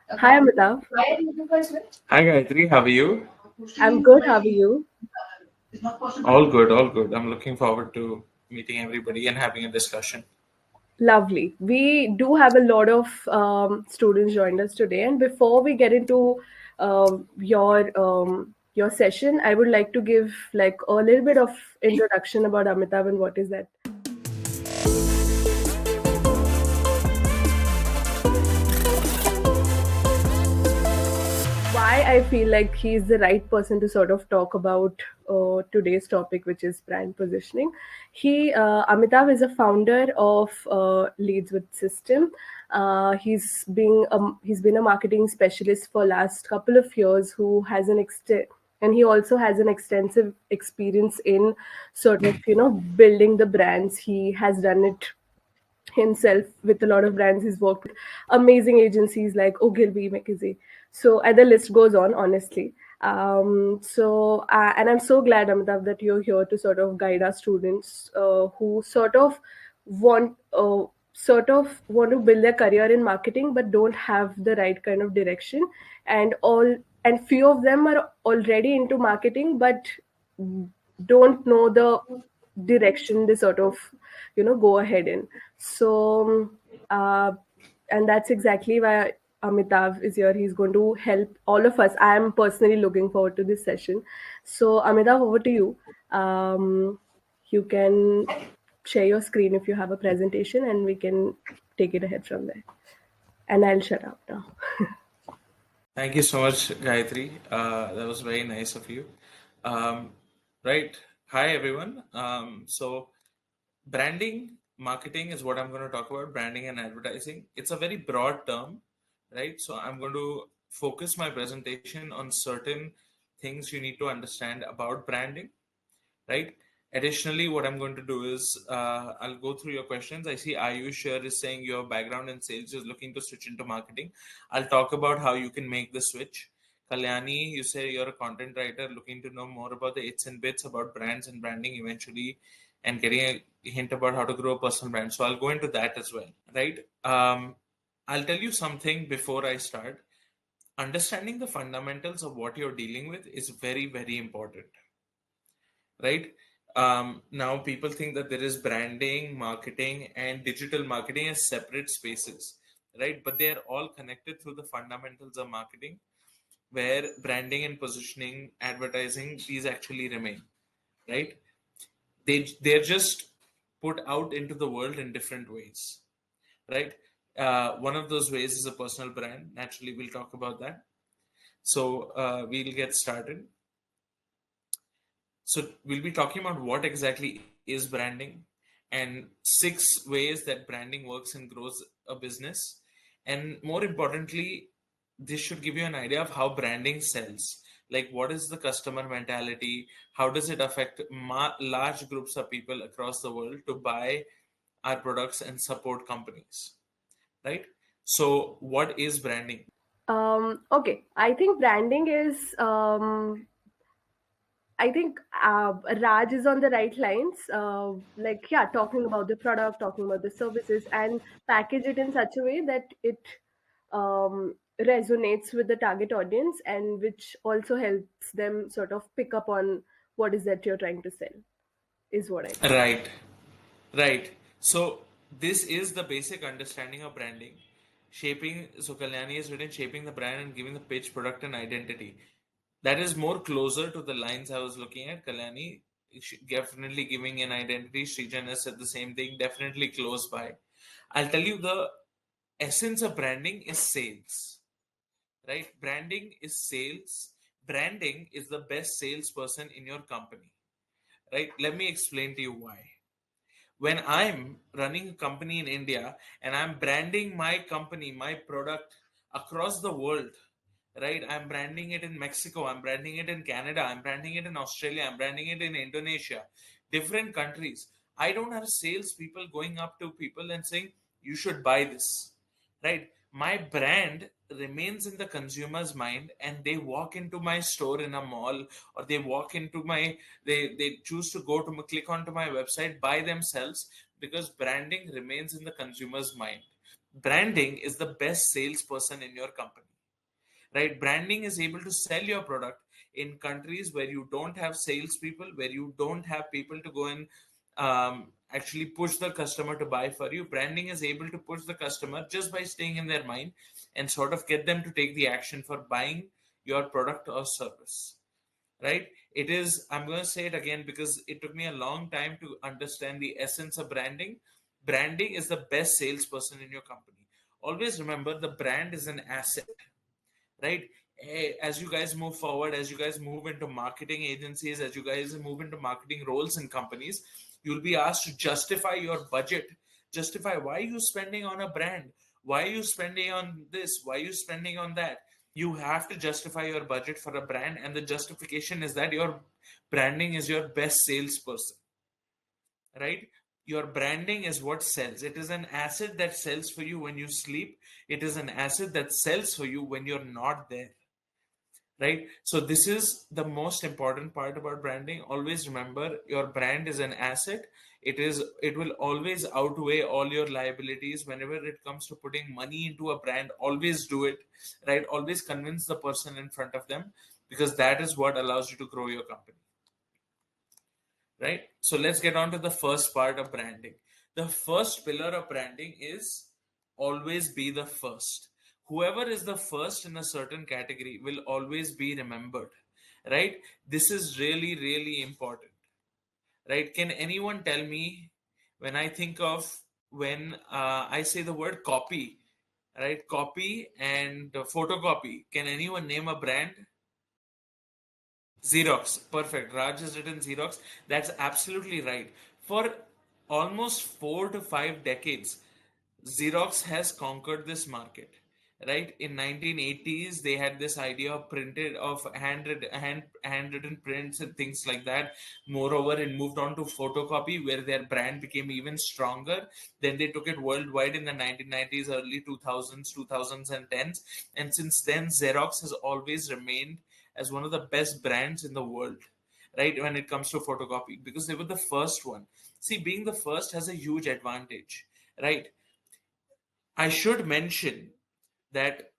Hi, Amitav. Hi Gayatri, how are you? I'm good. How are you? All good, all good. I'm looking forward to meeting everybody and having a discussion. Lovely. We do have a lot of students joined us today, and before we get into your session, I would like to give like a little bit of introduction about Amitav and what is that. Why I feel like he's the right person to sort of talk about today's topic, which is brand positioning. Amitav is a founder of Leads with System. He's been a marketing specialist for last couple of years, who has an and he also has an extensive experience in sort of building the brands. He has done it himself with a lot of brands. He's worked with amazing agencies like Ogilvy, McKinsey. So, and the list goes on, honestly. And I'm so glad, Amitav, that you're here to sort of guide our students who want sort of want to build their career in marketing but don't have the right kind of direction, and few of them are already into marketing but don't know the direction they sort of go ahead in. So uh, and that's exactly why Amitav is here. He's going to help all of us. I am personally looking forward to this session. So Amitav, over to you. You can share your screen if you have a presentation, and we can take it ahead from there, and I'll shut up now. Thank you so much, Gayatri. That was very nice of you. Um, right. Hi, everyone. Branding, marketing is what I'm going to talk about, branding and advertising. It's a very broad term, right? So I'm going to focus my presentation on certain things you need to understand about branding, right? Additionally, what I'm going to do is I'll go through your questions. I see Ayush here is saying your background in sales is looking to switch into marketing. I'll talk about how you can make the switch. Kalyani, you say you're a content writer looking to know more about the its and bits about brands and branding eventually and getting a hint about how to grow a personal brand. So I'll go into that as well, right? I'll tell you something before I start. Understanding the fundamentals of what you're dealing with is very, very important, right? Now people think that there is branding, marketing, and digital marketing as separate spaces, right? But they are all connected through the fundamentals of marketing, where branding and positioning, advertising, these actually remain, right? They're just put out into the world in different ways, right? One of those ways is a personal brand. Naturally, we'll talk about that. So we'll get started. So we'll be talking about what exactly is branding and 6 ways that branding works and grows a business. And more importantly, this should give you an idea of how branding sells. Like, what is the customer mentality? How does it affect large groups of people across the world to buy our products and support companies, right? So, what is branding? Okay, I think branding is I think Raj is on the right lines. Like, yeah, talking about the product, talking about the services, and package it in such a way that it resonates with the target audience, and which also helps them sort of pick up on what is that you're trying to sell, is what I think. Right. Right. So this is the basic understanding of branding. So Kalyani has written shaping the brand and giving the pitch, product, and identity. That is more closer to the lines I was looking at. Kalyani definitely giving an identity. Srijan has said the same thing, definitely close by. I'll tell you the essence of branding is sales, right? Branding is sales. Branding is the best salesperson in your company, right? Let me explain to you why. When I'm running a company in India and I'm branding my company, my product across the world, right? I'm branding it in Mexico, I'm branding it in Canada, I'm branding it in Australia, I'm branding it in Indonesia, different countries. I don't have salespeople going up to people and saying, you should buy this, right? My brand remains in the consumer's mind and they walk into my store in a mall, or they walk into they choose to go to click onto my website by themselves, because branding remains in the consumer's mind. Branding is the best salesperson in your company, right? Branding is able to sell your product in countries where you don't have salespeople, where you don't have people to go and actually push the customer to buy for you. Branding is able to push the customer just by staying in their mind and sort of get them to take the action for buying your product or service, right? It is, I'm going to say it again because it took me a long time to understand the essence of branding. Branding is the best salesperson in your company. Always remember, the brand is an asset, right? As you guys move forward, as you guys move into marketing agencies, as you guys move into marketing roles in companies, you'll be asked to justify your budget, justify why are you spending on a brand, why are you spending on this, why are you spending on that. You have to justify your budget for a brand, and the justification is that your branding is your best salesperson, right? Your branding is what sells. It is an asset that sells for you when you sleep. It is an asset that sells for you when you're not there, right? So this is the most important part about branding. Always remember, your brand is an asset. It will always outweigh all your liabilities. Whenever it comes to putting money into a brand, always do it, right? Always convince the person in front of them, because that is what allows you to grow your company, right? So let's get on to the first part of branding. The first pillar of branding is always be the first. Whoever is the first in a certain category will always be remembered, right? This is really, really important, right? Can anyone tell me, when I think of, when I say the word copy, right? Copy and photocopy. Can anyone name a brand? Xerox. Perfect. Raj has written Xerox. That's absolutely right. For almost 4 to 5 decades, Xerox has conquered this market. Right, in 1980s, they had this idea of handwritten prints and things like that. Moreover, it moved on to photocopy, where their brand became even stronger. Then they took it worldwide in the 1990s, early 2000s, 2010s, and since then, Xerox has always remained as one of the best brands in the world, right, when it comes to photocopy, because they were the first one. See, being the first has a huge advantage, right? I should mention that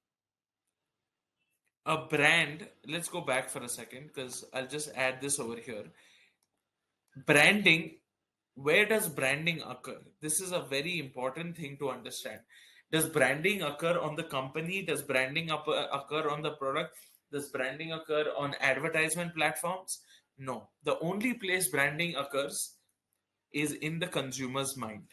a brand, let's go back for a second because I'll just add this over here. Branding, where does branding occur? This is a very important thing to understand. Does branding occur on the company? Does branding occur on the product? Does branding occur on advertisement platforms? No. The only place branding occurs is in the consumer's mind,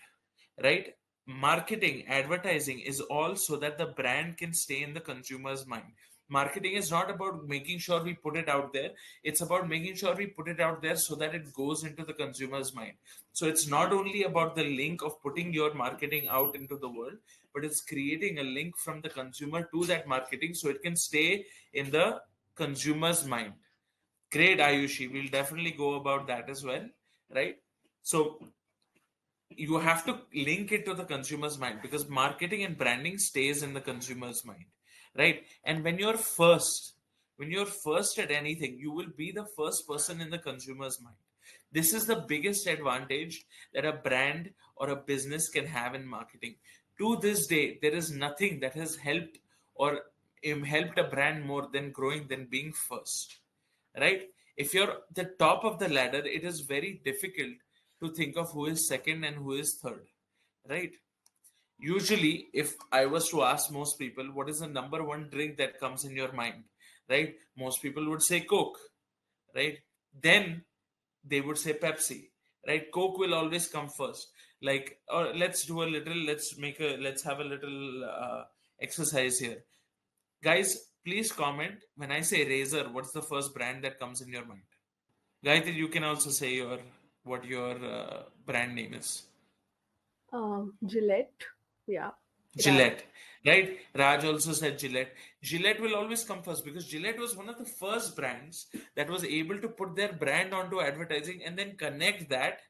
right? Marketing, advertising is all so that the brand can stay in the consumer's mind. Marketing is not about making sure we put it out there. It's about making sure we put it out there so that it goes into the consumer's mind. So it's not only about the link of putting your marketing out into the world, but it's creating a link from the consumer to that marketing so it can stay in the consumer's mind. Great, Ayushi. We'll definitely go about that as well, right? So you have to link it to the consumer's mind, because marketing and branding stays in the consumer's mind, right? And when you're first at anything, you will be the first person in the consumer's mind. This is the biggest advantage that a brand or a business can have in marketing. To this day, there is nothing that has helped or helped a brand more than growing, than being first, right? If you're the top of the ladder, it is very difficult to think of who is second and who is third, right? Usually, if I was to ask most people, what is the number one drink that comes in your mind, right? Most people would say Coke, right? Then they would say Pepsi, right? Coke will always come first. Like, or let's have a little exercise here. Guys, please comment. When I say razor, what's the first brand that comes in your mind? Gayatri, you can also say what your brand name is. Gillette. Yeah. Raj. Gillette, right? Raj also said Gillette. Gillette will always come first because Gillette was one of the first brands that was able to put their brand onto advertising and then connect that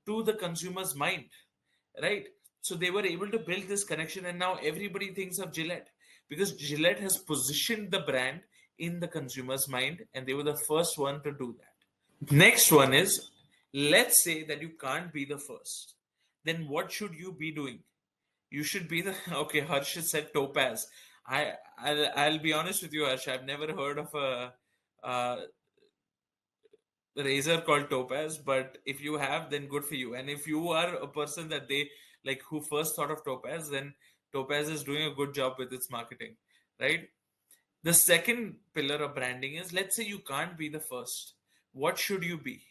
to the consumer's mind, right? So they were able to build this connection, and now everybody thinks of Gillette because Gillette has positioned the brand in the consumer's mind, and they were the first one to do that. Next one is, let's say that you can't be the first. Then what should you be doing? You should be the okay. Harsh said topaz. I'll be honest with you, Harsh. I've never heard of a razor called topaz, but if you have, then good for you. And if you are a person that they like who first thought of topaz, then topaz is doing a good job with its marketing, right? The second pillar of branding is, let's say you can't be the first. What should you be?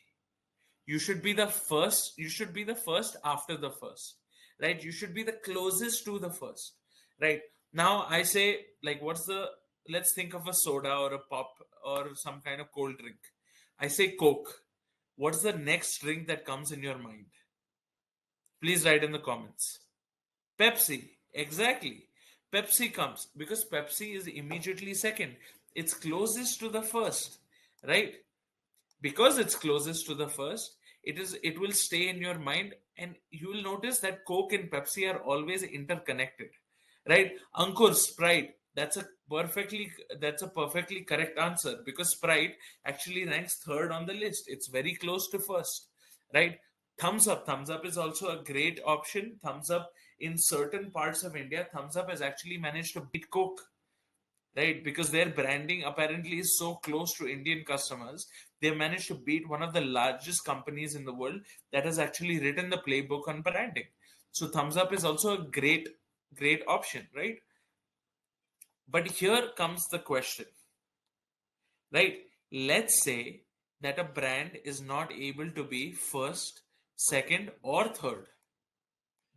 You should be the first. You should be the first after the first, right? You should be the closest to the first, right? Now I say, like, what's the, let's think of a soda or a pop or some kind of cold drink. I say Coke. What's the next drink that comes in your mind? Please write in the comments. Pepsi. Exactly. Pepsi comes because Pepsi is immediately second. It's closest to the first, right? Because it's closest to the first, it will stay in your mind, and you will notice that Coke and Pepsi are always interconnected, right? Ankur, Sprite, that's a perfectly correct answer, because Sprite actually ranks third on the list. It's very close to first, right? Thumbs Up is also a great option. Thumbs Up, in certain parts of India, Thumbs Up has actually managed to beat Coke, right? Because their branding apparently is so close to Indian customers, they managed to beat one of the largest companies in the world that has actually written the playbook on branding. So Thumbs Up is also a great option, right? But here comes the question, right? Let's say that a brand is not able to be first, second, or third.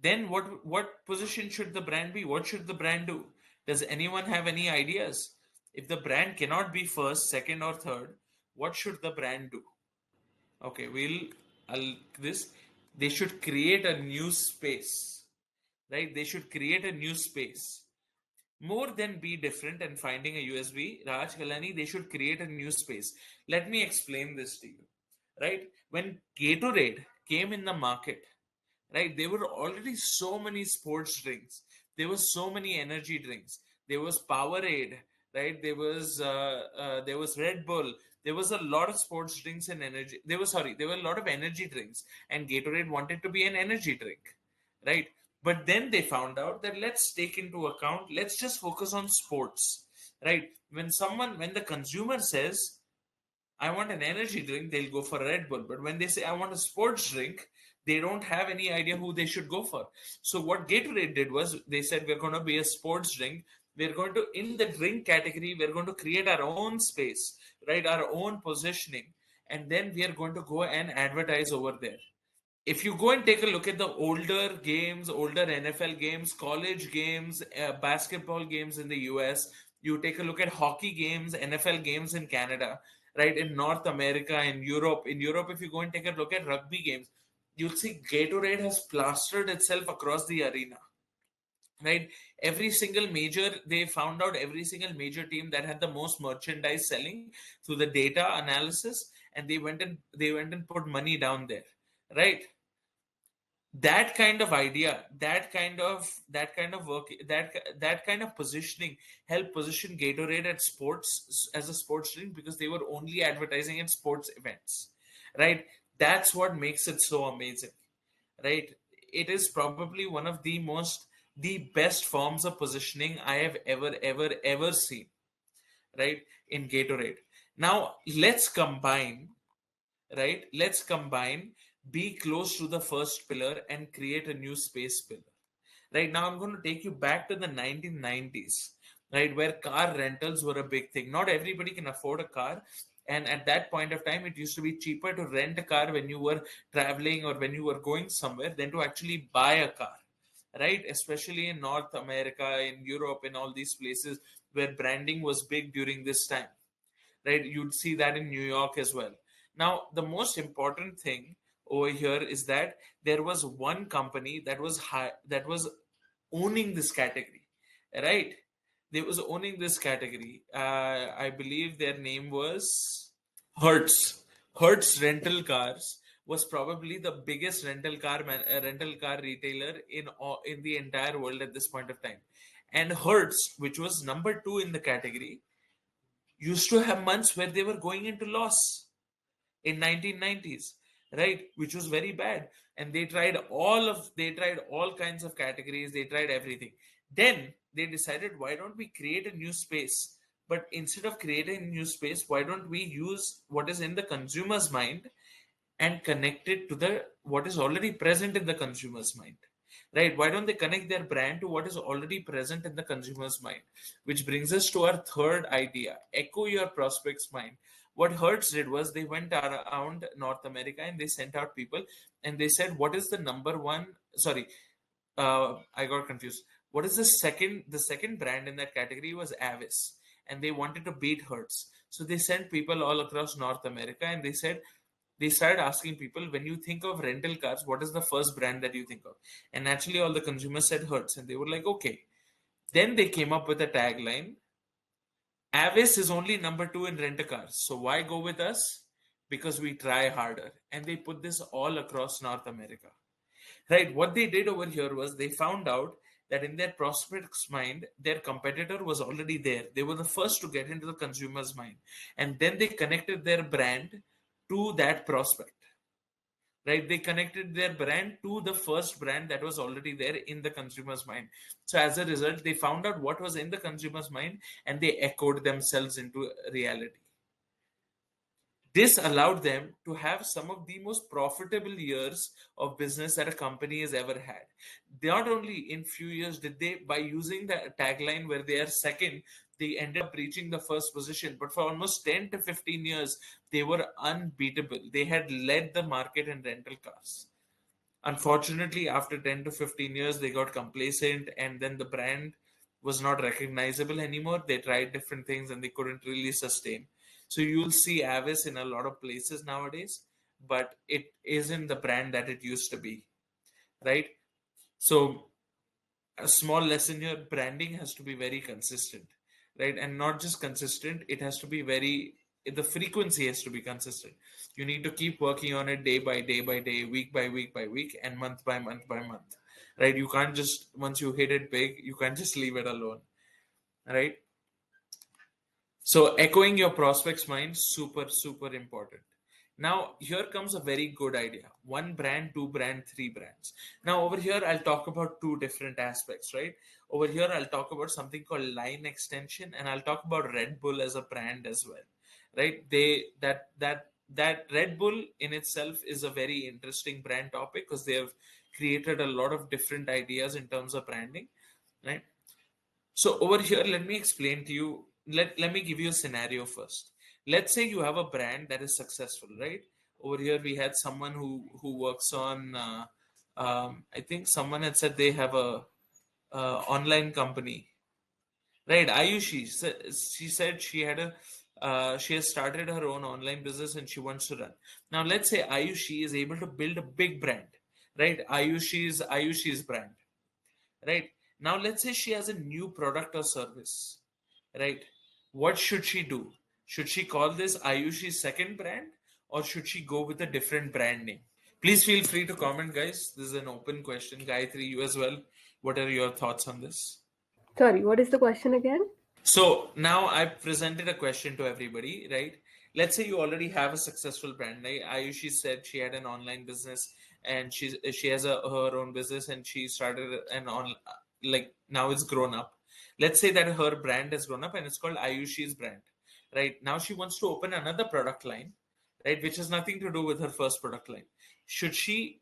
Then what position should the brand be? What should the brand do? Does anyone have any ideas? If the brand cannot be first, second, or third, what should the brand do? Okay, I'll this they should create a new space, right? They should create a new space. More than be different and finding a USB, Raj Kalani, they should create a new space. Let me explain this to you, right? When Gatorade came in the market, right, there were already so many sports drinks. There were so many energy drinks. There was Powerade, right? There was Red Bull. There was a lot of sports drinks and energy. There were a lot of energy drinks, and Gatorade wanted to be an energy drink, right? But then they found out that, let's take into account, let's just focus on sports, right? When the consumer says, I want an energy drink, they'll go for Red Bull. But when they say, I want a sports drink, they don't have any idea who they should go for. So what Gatorade did was, they said, we're going to be a sports drink. We're going to, in the drink category, we're going to create our own space, right? Our own positioning. And then we are going to go and advertise over there. If you go and take a look at the older games, older NFL games, college games, basketball games in the US, you take a look at hockey games, NFL games in Canada, right? In North America, in Europe. In Europe, if you go and take a look at rugby games, you'll see Gatorade has plastered itself across the arena, right? They found out every single major team that had the most merchandise selling through the data analysis, and they went and put money down there, right? That kind of idea, that kind of work, that kind of positioning helped position Gatorade at sports as a sports drink, because they were only advertising at sports events, right? That's what makes it so amazing, right? It is probably one of the best forms of positioning I have ever seen, right, in Gatorade. Now let's combine be close to the first pillar and create a new space pillar. Right now, I'm going to take you back to the 1990s, right, where car rentals were a big thing. Not everybody can afford a car. And at that point of time, it used to be cheaper to rent a car when you were traveling or when you were going somewhere than to actually buy a car, right? Especially in North America, in Europe, in all these places where branding was big during this time, right? You'd see that in New York as well. Now, the most important thing over here is that there was one company that was owning this category, right? They was owning this category. I believe their name was Hertz. Hertz Rental Cars was probably the biggest rental car retailer in the entire world at this point of time. And Hertz, which was number two in the category, used to have months where they were going into loss in 1990s, right? Which was very bad. and they tried all kinds of categories, they tried everything. Then they decided, why don't we create a new space? But instead of creating a new space, why don't we use what is in the consumer's mind and connect it to the what is already present in the consumer's mind? Right? Why don't they connect their brand to what is already present in the consumer's mind? Which brings us to our third idea: echo your prospect's mind. What Hertz did was they went around North America and they sent out people and they said, what is the number one? Sorry, I got confused. What is the second? The second brand in that category was Avis, and they wanted to beat Hertz. So they sent people all across North America, and they started asking people, when you think of rental cars, what is the first brand that you think of? And naturally, all the consumers said Hertz, and they were like, okay. Then they came up with a tagline: Avis is only number two in rent a cars. So why go with us? Because we try harder. And they put this all across North America. Right? What they did over here was they found out that in their prospect's mind, their competitor was already there. They were the first to get into the consumer's mind. And then they connected their brand to that prospect. Right? They connected their brand to the first brand that was already there in the consumer's mind. So as a result, they found out what was in the consumer's mind and they echoed themselves into reality. This allowed them to have some of the most profitable years of business that a company has ever had. Not only in few years did they, by using the tagline where they are second, they ended up reaching the first position, but for almost 10 to 15 years, they were unbeatable. They had led the market in rental cars. Unfortunately, after 10 to 15 years, they got complacent and then the brand was not recognizable anymore. They tried different things and they couldn't really sustain. So you'll see Avis in a lot of places nowadays, but it isn't the brand that it used to be, right? So a small lesson here: branding has to be very consistent, right? And not just consistent, it has to be very, the frequency has to be consistent. You need to keep working on it day by day by day, week by week by week, and month by month by month, right? You can't just, once you hit it big, you can't just leave it alone, right? So echoing your prospect's mind, super, super important. Now, here comes a very good idea. One brand, two brand, three brands. Now, over here, I'll talk about two different aspects, right? Over here, I'll talk about something called line extension, and I'll talk about Red Bull as a brand as well, right? That Red Bull in itself is a very interesting brand topic because they have created a lot of different ideas in terms of branding, right? So over here, let me explain to you. Let me give you a scenario first. Let's say you have a brand that is successful, right? Over here, we had someone who works on. I think someone had said they have a online company, right? Ayushi. She said she had a. She has started her own online business and she wants to run. Now, let's say Ayushi is able to build a big brand, right? Ayushi's brand, right? Now let's say she has a new product or service, right? What should she do? Should she call this Ayushi's second brand, or should she go with a different brand name? Please feel free to comment, guys. This is an open question. Gayatri, you as well. What are your thoughts on this? Sorry, what is the question again? So now I've presented a question to everybody, right? Let's say you already have a successful brand. Like Ayushi said, she had an online business and she has her own business and she started an on, like now it's grown up. Let's say that her brand has grown up and it's called Ayushi's brand, right? Now she wants to open another product line, right? Which has nothing to do with her first product line. Should she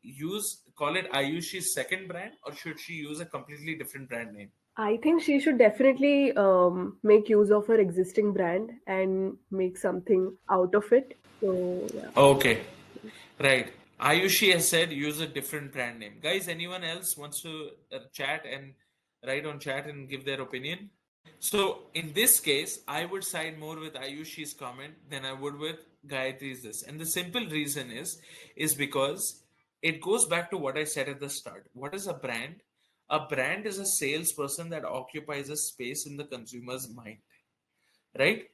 call it Ayushi's second brand, or should she use a completely different brand name? I think she should definitely make use of her existing brand and make something out of it. So yeah. Okay. Right. Ayushi has said use a different brand name. Guys, anyone else wants to chat and write on chat and give their opinion? So in this case, I would side more with Ayushi's comment than I would with Gayatri's this. And the simple reason is because it goes back to what I said at the start. What is a brand? A brand is a salesperson that occupies a space in the consumer's mind, right?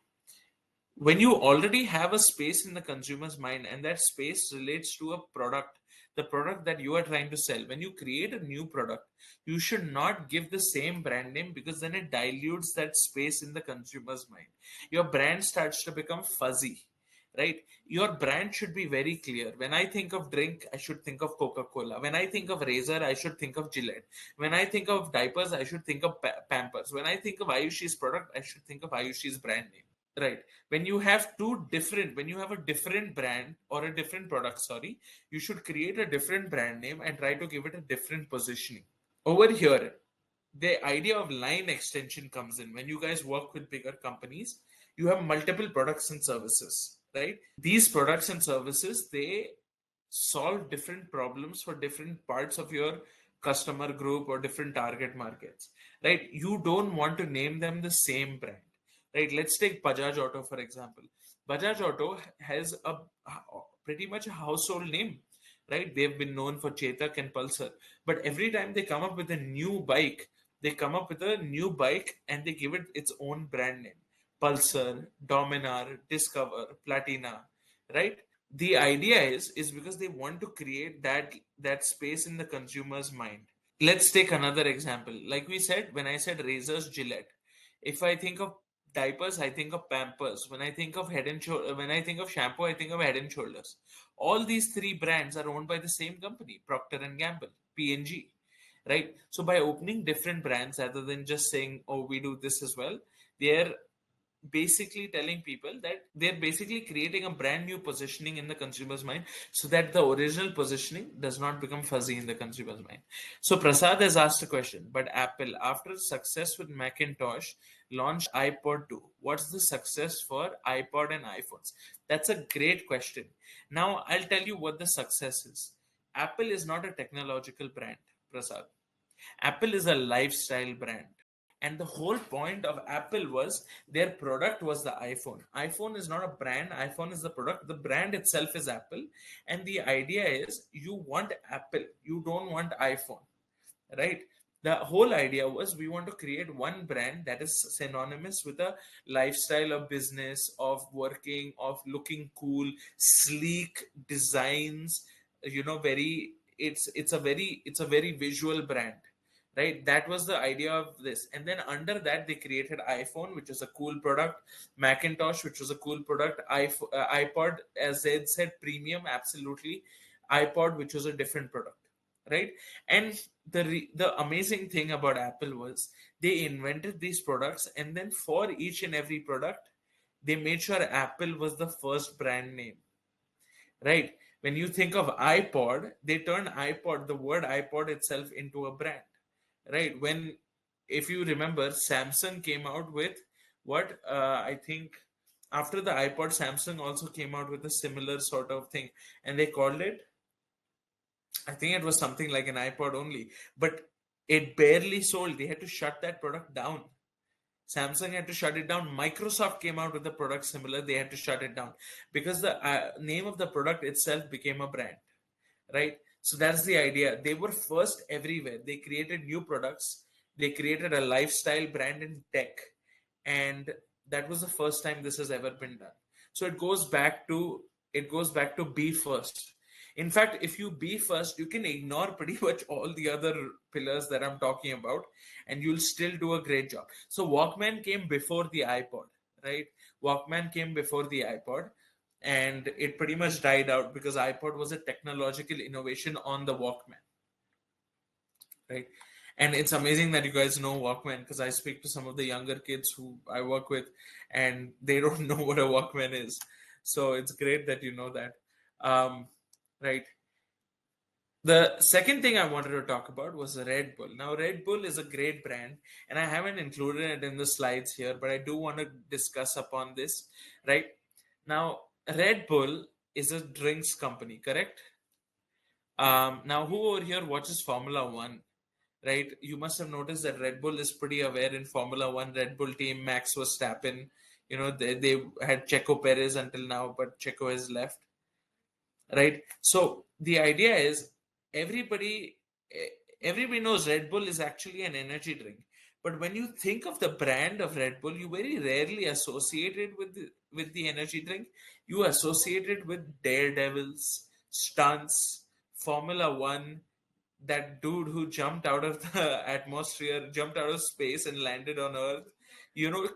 When you already have a space in the consumer's mind and that space relates to a product, the product that you are trying to sell, when you create a new product, you should not give the same brand name because then it dilutes that space in the consumer's mind. Your brand starts to become fuzzy, right? Your brand should be very clear. When I think of drink, I should think of Coca-Cola. When I think of razor, I should think of Gillette. When I think of diapers, I should think of Pampers. When I think of Ayushi's product, I should think of Ayushi's brand name. Right. When you have a different brand or a different product, sorry, you should create a different brand name and try to give it a different positioning. Over here, the idea of line extension comes in. When you guys work with bigger companies, you have multiple products and services, right? These products and services, they solve different problems for different parts of your customer group or different target markets, right? You don't want to name them the same brand, right? Let's take Bajaj Auto for example. Bajaj Auto has a pretty much a household name, right? They've been known for Chetak and Pulsar, but every time they come up with a new bike, they come up with a new bike and they give it its own brand name: Pulsar, Dominar, Discover, Platina, right? The idea is because they want to create that space in the consumer's mind. Let's take another example. Like we said, when I said razors, Gillette. If I think of diapers, I think of Pampers. When I think of when I think of shampoo, I think of Head and Shoulders. All these three brands are owned by the same company, Procter and Gamble, P&G, right? So by opening different brands rather than just saying, oh, we do this as well, they're basically telling people that they're basically creating a brand new positioning in the consumer's mind, so that the original positioning does not become fuzzy in the consumer's mind. So Prasad has asked a question, but Apple, after success with Macintosh, launched iPod 2. What's the success for iPod and iPhones? That's a great question. Now I'll tell you what the success is. Apple is not a technological brand, Prasad. Apple is a lifestyle brand. And the whole point of Apple was their product was the iPhone. iPhone is not a brand, iPhone is the product. The brand itself is Apple. And the idea is you want Apple, you don't want iPhone, right? The whole idea was we want to create one brand that is synonymous with a lifestyle of business, of working, of looking cool, sleek designs, very it's a very visual brand, right? That was the idea of this. And then under that they created iPhone, which is a cool product, Macintosh, which was a cool product, iPod, as Zed said, premium, absolutely, iPod, which was a different product, right? And the amazing thing about Apple was they invented these products, and then for each and every product they made sure Apple was the first brand name, right? When you think of iPod, they turned iPod, the word iPod itself, into a brand, right? When, if you remember, Samsung came out with what, I think after the iPod, Samsung also came out with a similar sort of thing, and they called it, I think it was something like an iPod only, but it barely sold. They had to shut that product down. Samsung had to shut it down. Microsoft came out with a product similar. They had to shut it down because the name of the product itself became a brand, right? So that's the idea. They were first everywhere. They created new products. They created a lifestyle brand in tech, and that was the first time this has ever been done. So it goes back to be first. In fact, if you be first, you can ignore pretty much all the other pillars that I'm talking about, and you'll still do a great job. So Walkman came before the iPod, right? Walkman came before the iPod, and it pretty much died out because iPod was a technological innovation on the Walkman, right? And it's amazing that you guys know Walkman, because I speak to some of the younger kids who I work with, and they don't know what a Walkman is. So it's great that you know that, right? The second thing I wanted to talk about was Red Bull. Now, Red Bull is a great brand, and I haven't included it in the slides here, but I do want to discuss upon this, right? Now, Red Bull is a drinks company, correct? Now, who over here watches Formula One, right? You must have noticed that Red Bull is pretty aware in Formula One. Red Bull team, Max Verstappen, they had Checo Perez until now, but Checo has left, right? So the idea is everybody everybody knows Red Bull is actually an energy drink, but when you think of the brand of Red Bull, you very rarely associate it with the energy drink. You associate it with daredevils, stunts, Formula One, that dude who jumped out of the atmosphere, jumped out of space and landed on Earth.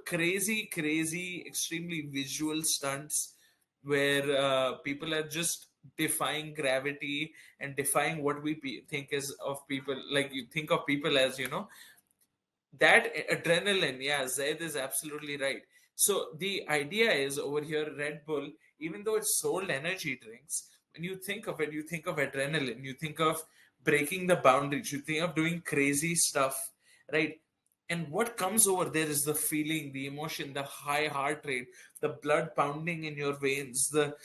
Crazy, crazy, extremely visual stunts. where people are just defying gravity and defying what we think is of people. Like, you think of people as, that adrenaline. Yeah, Zaid is absolutely right. So the idea is, over here, Red Bull, even though it's sold energy drinks, when you think of it, you think of adrenaline, you think of breaking the boundaries, you think of doing crazy stuff, right? And what comes over there is the feeling, the emotion, the high heart rate, the blood pounding in your veins, the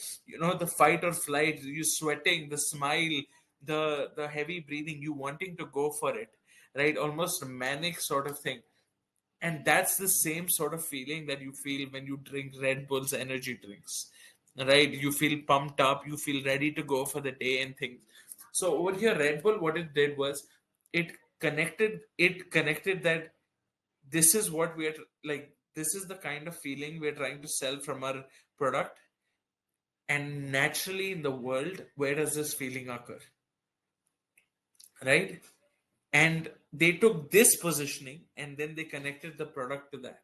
fight or flight, you sweating, the smile, the heavy breathing, you wanting to go for it, right? Almost a manic sort of thing. And that's the same sort of feeling that you feel when you drink Red Bull's energy drinks, right? You feel pumped up, you feel ready to go for the day and things. So over here, Red Bull, what it did was, it connected that this is what we're like, this is the kind of feeling we're trying to sell from our product. And naturally, in the world, where does this feeling occur, right? And they took this positioning and then they connected the product to that,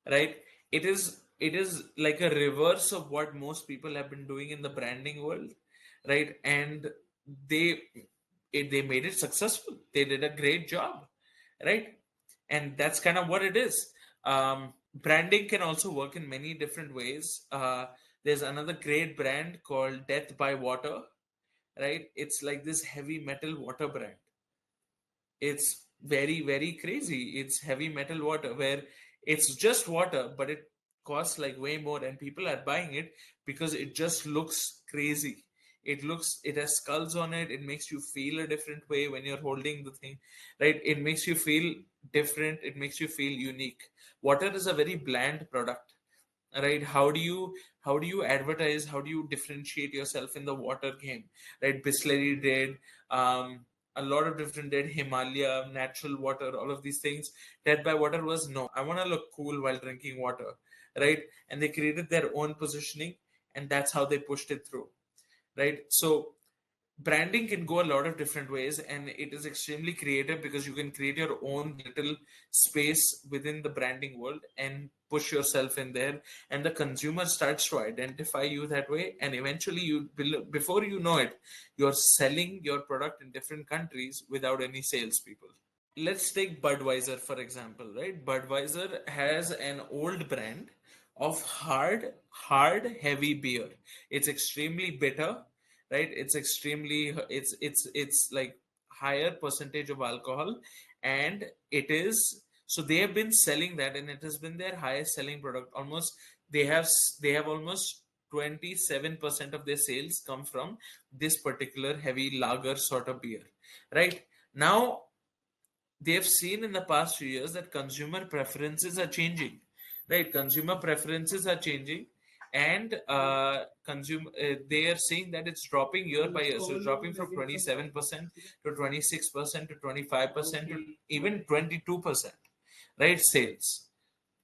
right? It is like a reverse of what most people have been doing in the branding world, right? And they they made it successful. They did a great job, right? And that's kind of what it is. Branding can also work in many different ways. There's another great brand called Death by Water, right? It's like this heavy metal water brand. It's very, very crazy. It's heavy metal water where it's just water, but it costs like way more, and people are buying it because it just looks crazy. It has skulls on it. It makes you feel a different way when you're holding the thing, right? It makes you feel different. It makes you feel unique. Water is a very bland product, right? How do you advertise, how do you differentiate yourself in the water game, right? Bisleri did, a lot of different did, Himalaya, natural water, all of these things. Dead by Water was, no, I want to look cool while drinking water, right? And they created their own positioning, and that's how they pushed it through, right? So branding can go a lot of different ways, and it is extremely creative because you can create your own little space within the branding world and push yourself in there, and the consumer starts to identify you that way, and eventually before you know it, you're selling your product in different countries without any salespeople. Let's take Budweiser for example, right? Budweiser has an old brand of hard, heavy beer. It's extremely bitter, right? It's like higher percentage of alcohol, and it is so they have been selling that, and it has been their highest selling product. Almost they have almost 27% of their sales come from this particular heavy lager sort of beer, right? Now they've seen in the past few years that consumer preferences are changing, right? Consumer preferences are changing, and they are seeing that it's dropping year by year. So it's dropping from 27% to 26% to 25% to even 22%, right? Sales.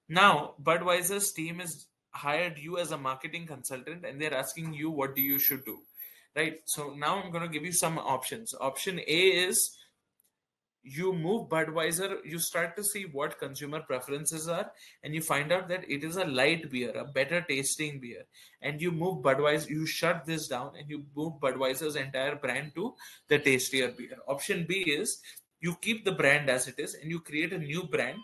Now, Budweiser's team has hired you as a marketing consultant, and they're asking you what do you should do, right? So now I'm going to give you some options. Option A is, you move Budweiser, you start to see what consumer preferences are, and you find out that it is a light beer, a better tasting beer, and you move Budweiser, you shut this down, and you move Budweiser's entire brand to the tastier beer. Option B is, you keep the brand as it is, and you create a new brand,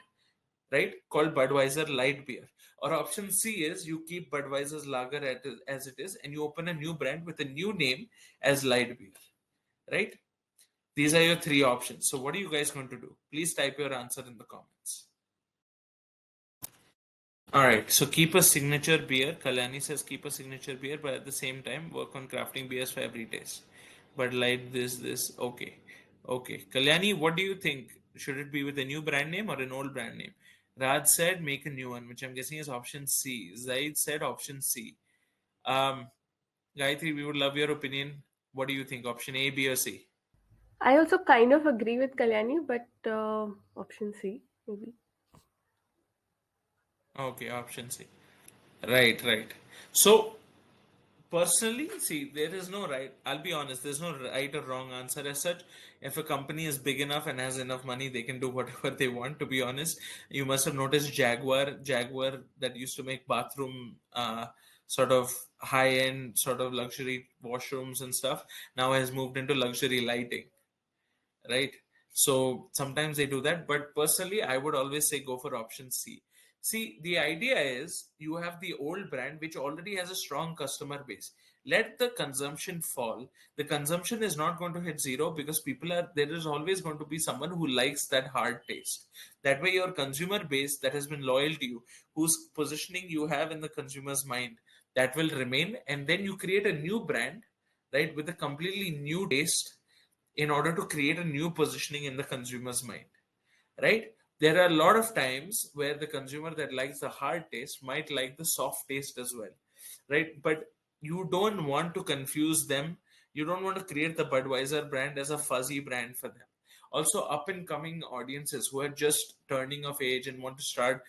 right, called Budweiser Light Beer. Or option C is, you keep Budweiser's lager as it is, and you open a new brand with a new name as Light Beer, right? These are your three options. So what are you guys going to do? Please type your answer in the comments. All right. So keep a signature beer. Kalyani says keep a signature beer, but at the same time work on crafting beers for every taste. But like this. Okay. Okay. Kalyani, what do you think? Should it be with a new brand name or an old brand name? Raj said make a new one, which I'm guessing is option C. Zaid said option C. Um, Gayatri, we would love your opinion. What do you think? Option A, B, or C? I also kind of agree with Kalyani, but option C, maybe. Okay, option C. Right, right. So personally, see, there is no right. I'll be honest, there's no right or wrong answer as such. If a company is big enough and has enough money, they can do whatever they want, to be honest. You must have noticed Jaguar that used to make bathroom sort of high-end sort of luxury washrooms and stuff now has moved into luxury lighting, right? So sometimes they do that, but personally, I would always say go for option C. See, the idea is you have the old brand which already has a strong customer base. Let the consumption fall. The consumption is not going to hit zero because there is always going to be someone who likes that hard taste. That way, your consumer base that has been loyal to you, whose positioning you have in the consumer's mind, that will remain. And then you create a new brand, right, with a completely new taste in order to create a new positioning in the consumer's mind, right? There are a lot of times where the consumer that likes the hard taste might like the soft taste as well, right? But you don't want to confuse them. You don't want to create the Budweiser brand as a fuzzy brand for them. Also, up and coming audiences who are just turning of age and want to start,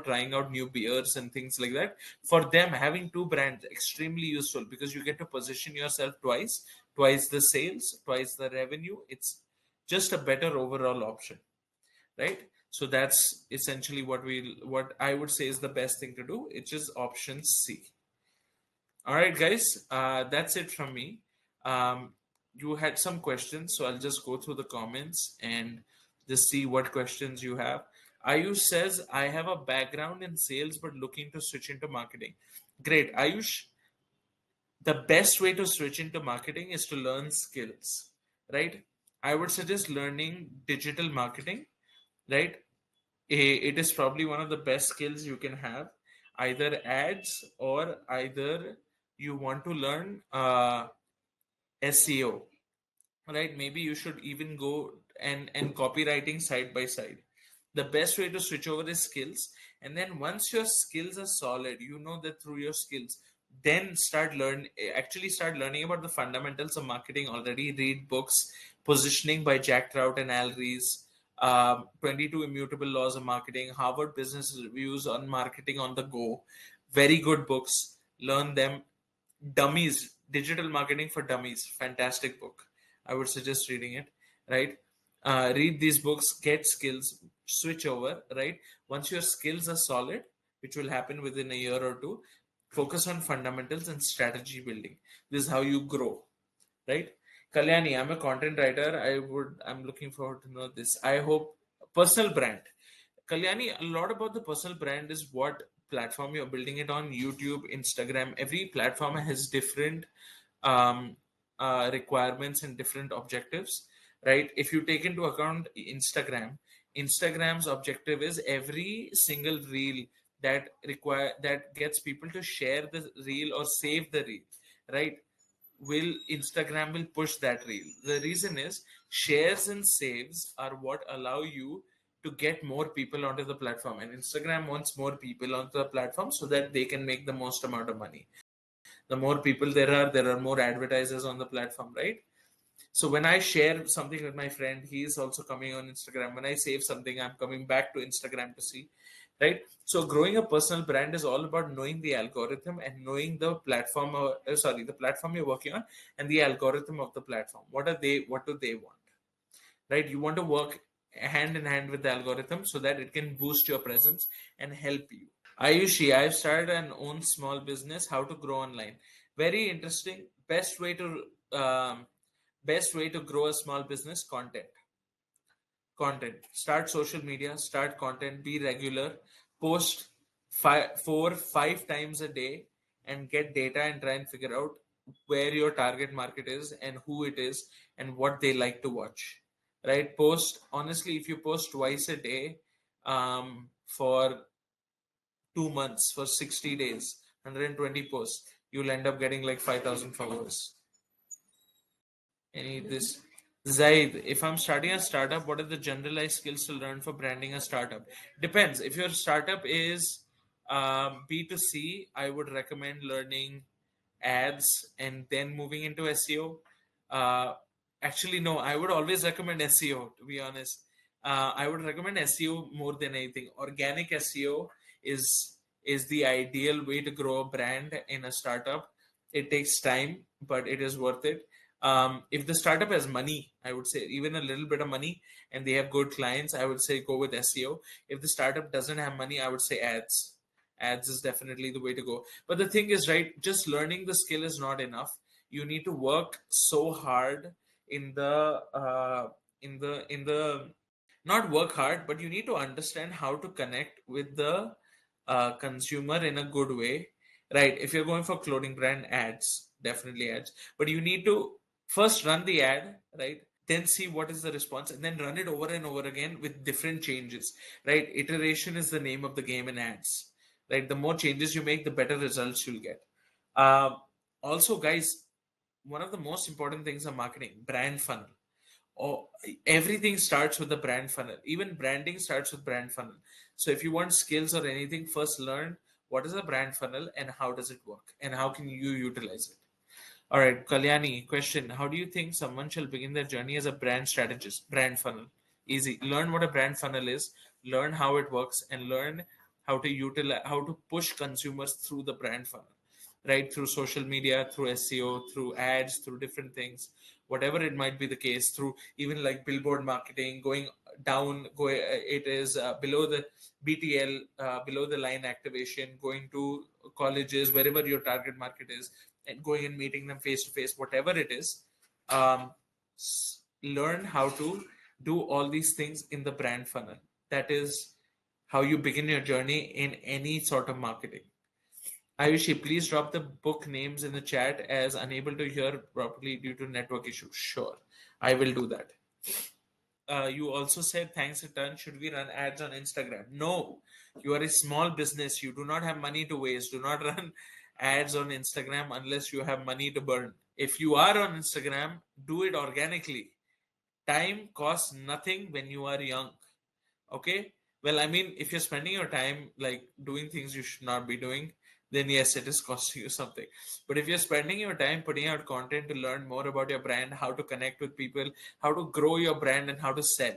trying out new beers and things like that. For them, having two brands extremely useful because you get to position yourself twice the sales, twice the revenue. It's just a better overall option, right? So that's essentially what I would say is the best thing to do. It's just option C. All right, guys, that's it from me. You had some questions, so I'll just go through the comments and just see what questions you have. Ayush says, I have a background in sales but looking to switch into marketing. Great, Ayush. The best way to switch into marketing is to learn skills, right? I would suggest learning digital marketing, right? It is probably one of the best skills you can have, either ads or either you want to learn SEO, right? Maybe you should even go and copywriting side by side. The best way to switch over is skills, and then once your skills are solid, you know that through your skills, then start learning about the fundamentals of marketing already. Read books, Positioning by Jack Trout and Al Ries, 22 Immutable Laws of Marketing, Harvard Business Reviews on Marketing on the Go. Very good books. Learn them. Dummies, Digital Marketing for Dummies, fantastic book. I would suggest reading it, right? Read these books, get skills, switch over, right? Once your skills are solid, which will happen within a year or two, focus on fundamentals and strategy building. This is how you grow, right? Kalyani, I'm a content writer. I'm looking forward to know this. I hope personal brand. Kalyani, a lot about the personal brand is what platform you're building it on. YouTube, Instagram, every platform has different um, requirements and different objectives, right? If you take into account Instagram's objective is every single reel that gets people to share the reel or save the reel, right? Instagram will push that reel. The reason is shares and saves are what allow you to get more people onto the platform, and Instagram wants more people onto the platform so that they can make the most amount of money. The more people there are more advertisers on the platform, right? So when I share something with my friend, he is also coming on Instagram. When I save something, I'm coming back to Instagram to see, right? So growing a personal brand is all about knowing the algorithm and knowing the platform, the platform you're working on and the algorithm of the platform. What do they want, right? You want to work hand in hand with the algorithm so that it can boost your presence and help you. Ayushi, I've started an own small business. How to grow online? Very interesting. Best way to grow a small business: content. Start social media. Start content. Be regular. Post 5 times a day, and get data and try and figure out where your target market is and who it is and what they like to watch. Right? Post honestly. If you post twice a day, for 2 months, for 60 days, 120 posts, you'll end up getting like 5,000 followers. Any this Zaid, if I'm starting a startup, what are the generalized skills to learn for branding a startup? Depends. If your startup is B2C, I would recommend learning ads and then moving into SEO. Uh, Actually, no, I would always recommend SEO, to be honest. I would recommend SEO more than anything. Organic SEO is the ideal way to grow a brand in a startup. It takes time, but it is worth it. If the startup has money, I would say even a little bit of money, and they have good clients, I would say go with SEO. If the startup doesn't have money, I would say ads. ads is definitely the way to go. But the thing is, right, just learning the skill is not enough. You need to work so hard in the not work hard, but you need to understand how to connect with the consumer in a good way, right? If you're going for clothing brand, ads, definitely ads, but you need to first run the ad, right? Then see what is the response, and then run it over and over again with different changes, right? Iteration is the name of the game in ads, right? The more changes you make, the better results you'll get. Um, Also, guys, one of the most important things in marketing, brand funnel. Oh, everything starts with the brand funnel. Even branding starts with brand funnel. So if you want skills or anything, first learn what is a brand funnel and how does it work and how can you utilize it. All right, Kalyani, question. How do you think someone shall begin their journey as a brand strategist? Brand funnel. Easy. Learn what a brand funnel is, learn how it works, and learn how to utilize, how to push consumers through the brand funnel, right? Through social media, through SEO, through ads, through different things, whatever it might be the case, through even like billboard marketing, going down, it is below the BTL, below the line activation, going to colleges, wherever your target market is, and going and meeting them face to face, whatever it is. Um, Learn how to do all these things in the brand funnel. That is how you begin your journey in any sort of marketing. Ayushi, please drop the book names in the chat as unable to hear properly due to network issues. Sure, I will do that. You also said thanks a ton. Should we run ads on Instagram? No, you are a small business. You do not have money to waste. Do not run ads on Instagram unless you have money to burn. If you are on Instagram, do it organically. Time costs nothing when you are young. Okay. Well, I mean, if you're spending your time like doing things you should not be doing, then yes, it is costing you something. But if you're spending your time putting out content to learn more about your brand, how to connect with people, how to grow your brand, and how to sell,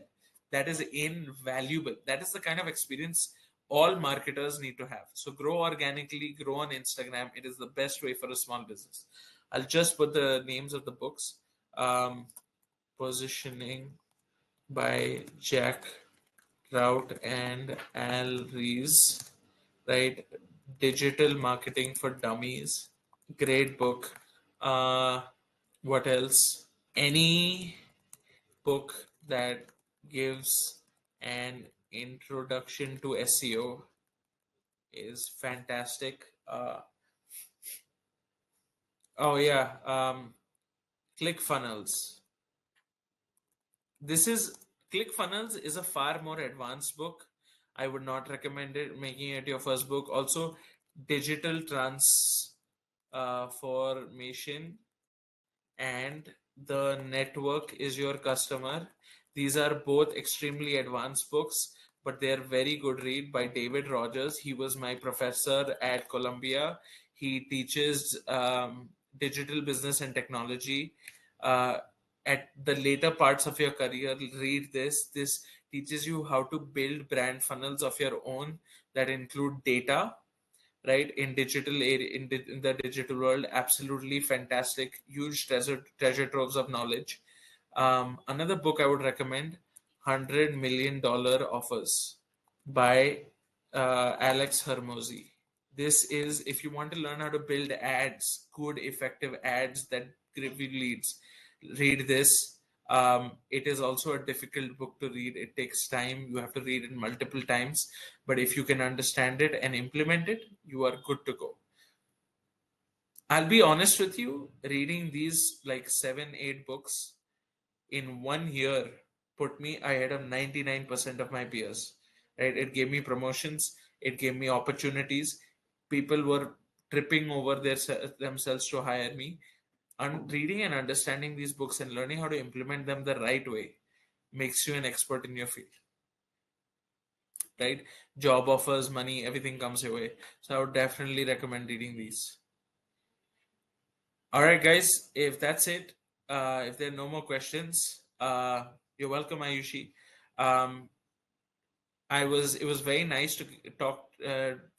that is invaluable. That is the kind of experience all marketers need to have. So grow organically, grow on Instagram. It is the best way for a small business. I'll just put the names of the books. Um, Positioning by Jack Trout and Al Rees, right? Digital Marketing for Dummies. Great book. Uh, what else? Any book that gives an introduction to SEO is fantastic. Oh yeah, ClickFunnels. This is ClickFunnels is a far more advanced book. I would not recommend it making it your first book. Also, digital transformation and the network is your customer. These are both extremely advanced books, but they are very good read by David Rogers. He was my professor at Columbia. He teaches digital business and technology. Uh, at the later parts of your career, read this. This teaches you how to build brand funnels of your own that include data, right? In digital in the digital world, absolutely fantastic, huge treasure troves of knowledge. Another book I would recommend, $100 Million Offers by Alex Hermosi. This is if you want to learn how to build ads, good effective ads that give you leads, read this. It is also a difficult book to read. It takes time. You have to read it multiple times. But if you can understand it and implement it, you are good to go. I'll be honest with you, reading these like 7, 8 books in 1 year put me ahead of 99% of my peers. Right? It gave me promotions, it gave me opportunities. People were tripping over themselves to hire me. And reading and understanding these books and learning how to implement them the right way makes you an expert in your field. Right? Job offers, money, everything comes your way. So I would definitely recommend reading these. All right, guys, if that's it, if there are no more questions, you're welcome, Ayushi. Um, it was very nice to talk,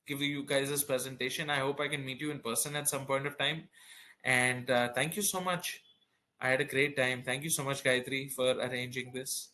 give you guys this presentation. I hope I can meet you in person at some point of time. And thank you so much. I had a great time. Thank you so much, Gayatri, for arranging this.